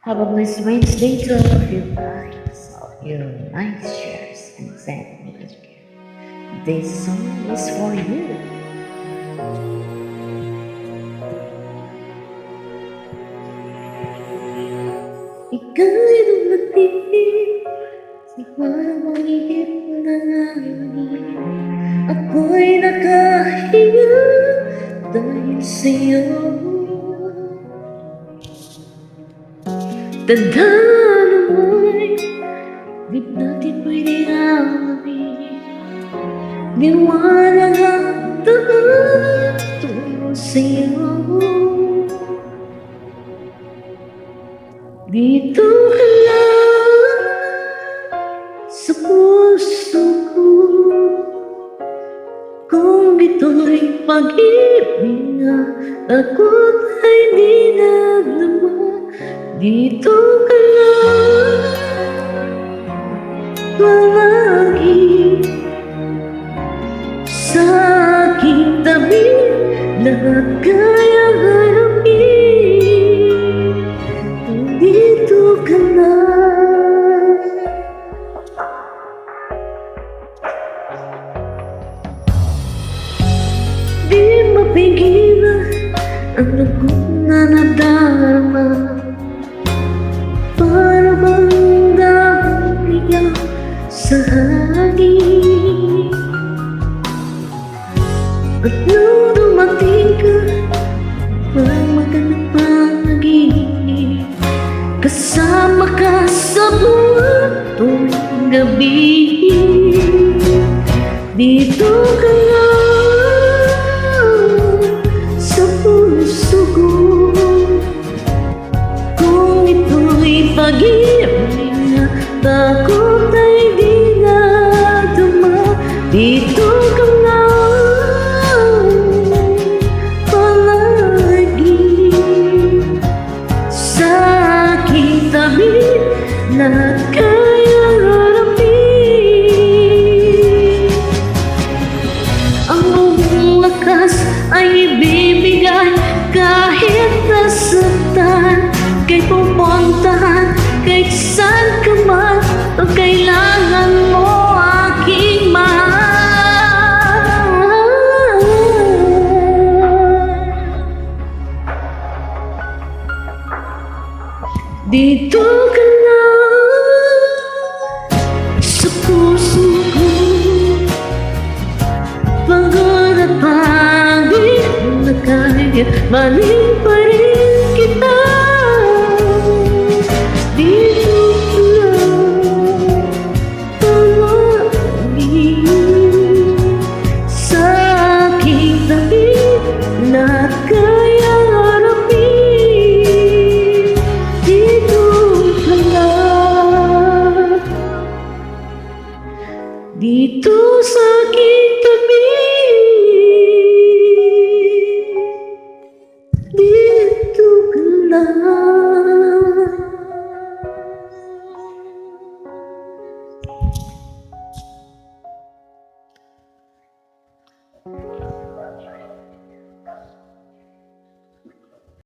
Have a blessed Wednesday to all of you guys. Your nice shares and send me care. This song is for you. Ika'y dumating, di parang mahigit na langit. Ako'y nakahiya dahil sa'yo. Tandaan mo'y di natin pwede alamin. Liwanag ang daan tungo sa'yo. Dito ka lang sa puso ko. Kung ito'y pag-ibig nga, ako't ay di nadama. Dito ka lang palagi sa aking tabi. Lahat kayang harapin. Dito ka lang. Di mapigilan ang lungkot na nadama. Para bang dahon iyak sa hangin. At nung dumating ka, parang magandang pag-ibig. Kasama ka sa buwan tuwing gabi. Dito ka lang sa puso ko. Kung ito'y pag-ibig na, takot ay di nadama. Dito ka lang palagi sa aking tabi. Lahat kayang harapin. Ang buong lakas ay ibibigay kahit nasaktan. Kahit pupuntahan, kahit saan ka man, o kailangan mo aking mahal. Dito ka lang sa puso ko. Pagod at pagod na kaya, maling pa rin kita. Dito ka lang palagi sa aking tabi. Lahat kayang harapin. Dito ka lang, dito sa aking tabi.